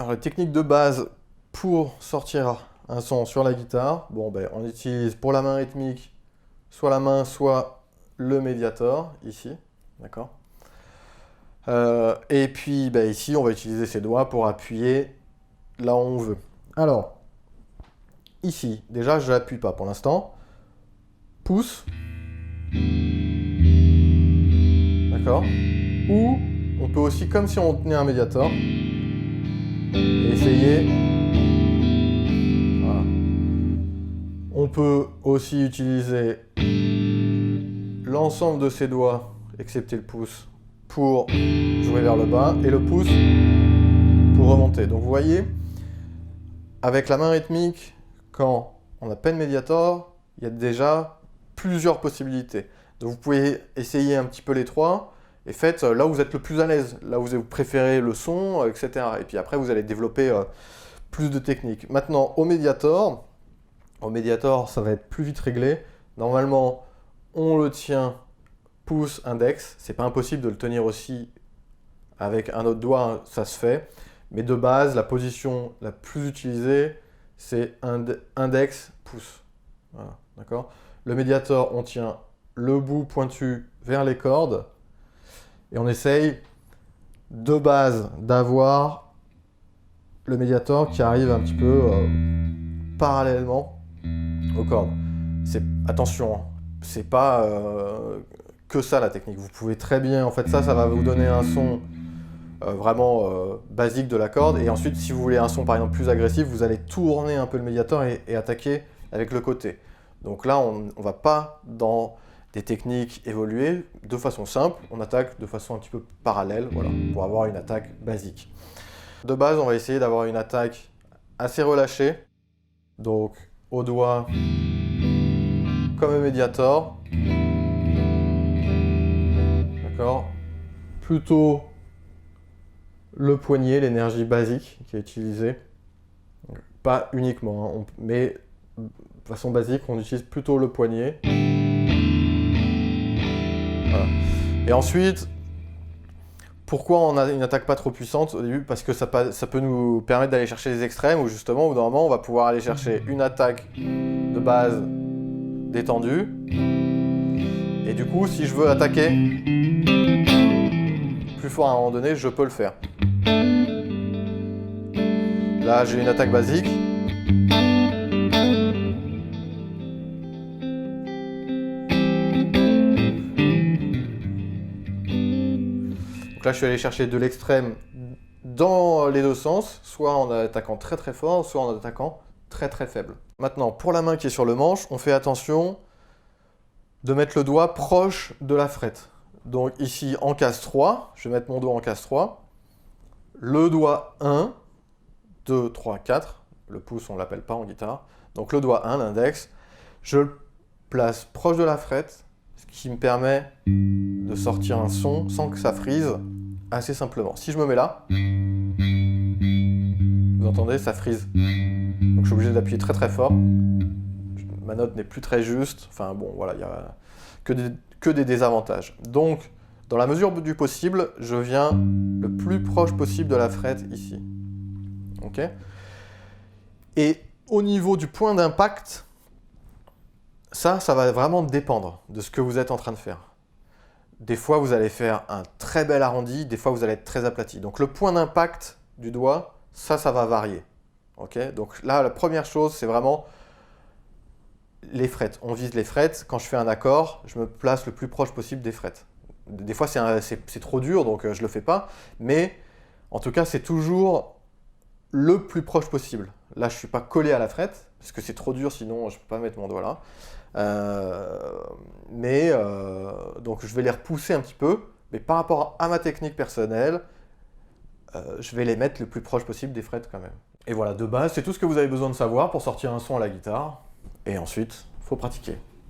Alors, la technique de base pour sortir un son sur la guitare, bon, ben, on utilise pour la main rythmique soit la main, soit le médiator, ici, d'accord. Et puis ben, ici, on va utiliser ses doigts pour appuyer là où on veut. Alors, ici, déjà, je n'appuie pas pour l'instant. Pouce. D'accord. Ou on peut aussi, comme si on tenait un médiator, essayer. Voilà. On peut aussi utiliser l'ensemble de ses doigts, excepté le pouce, pour jouer vers le bas, et le pouce pour remonter. Donc vous voyez, avec la main rythmique, quand on n'a pas de médiator, il y a déjà plusieurs possibilités. Donc vous pouvez essayer un petit peu les trois, et faites là où vous êtes le plus à l'aise, là où vous préférez le son, etc. Et puis après, vous allez développer plus de techniques. Maintenant, au médiator, ça va être plus vite réglé. Normalement, on le tient pouce, index. C'est pas impossible de le tenir aussi avec un autre doigt, hein, ça se fait. Mais de base, la position la plus utilisée, c'est index, pouce. Voilà, d'accord. Le médiator, on tient le bout pointu vers les cordes. Et on essaye de base d'avoir le médiator qui arrive un petit peu parallèlement aux cordes. Attention, hein, c'est pas que ça la technique. Vous pouvez très bien, en fait ça va vous donner un son vraiment basique de la corde. Et ensuite, si vous voulez un son par exemple plus agressif, vous allez tourner un peu le médiator et attaquer avec le côté. Donc là, on ne va pas dans des techniques évoluées de façon simple, on attaque de façon un petit peu parallèle, voilà, pour avoir une attaque basique. De base, on va essayer d'avoir une attaque assez relâchée, donc au doigt comme un médiator, d'accord, plutôt le poignet, l'énergie basique qui est utilisée, pas uniquement, hein, mais de façon basique, on utilise plutôt le poignet. Voilà. Et ensuite, pourquoi on a une attaque pas trop puissante au début? Parce que ça peut nous permettre d'aller chercher les extrêmes, où justement, au bout d'un moment, on va pouvoir aller chercher une attaque de base détendue. Et du coup, si je veux attaquer plus fort à un moment donné, je peux le faire. Là, j'ai une attaque basique. Donc là, je suis allé chercher de l'extrême dans les deux sens, soit en attaquant très très fort, soit en attaquant très très faible. Maintenant, pour la main qui est sur le manche, on fait attention de mettre le doigt proche de la frette. Donc ici, en case 3, je vais mettre mon doigt en case 3. Le doigt 1, 2, 3, 4. Le pouce, on ne l'appelle pas en guitare. Donc le doigt 1, l'index, je le place proche de la frette, ce qui me permet de sortir un son sans que ça frise assez simplement. Si je me mets là, vous entendez, ça frise. Donc je suis obligé d'appuyer très très fort. Ma note n'est plus très juste. Enfin bon, voilà, il n'y a que des désavantages. Donc, dans la mesure du possible, je viens le plus proche possible de la frette ici. Ok ? Et au niveau du point d'impact, ça va vraiment dépendre de ce que vous êtes en train de faire. Des fois, vous allez faire un très bel arrondi, des fois, vous allez être très aplati. Donc, le point d'impact du doigt, ça va varier. Okay, donc là, la première chose, c'est vraiment les frettes. On vise les frettes. Quand je fais un accord, je me place le plus proche possible des frettes. Des fois, c'est trop dur, donc je ne le fais pas. Mais en tout cas, c'est toujours le plus proche possible. Là, je ne suis pas collé à la frette, parce que c'est trop dur, sinon je ne peux pas mettre mon doigt là. Donc je vais les repousser un petit peu, mais par rapport à ma technique personnelle, je vais les mettre le plus proche possible des frettes quand même. Et voilà, de base, c'est tout ce que vous avez besoin de savoir pour sortir un son à la guitare. Et ensuite, il faut pratiquer.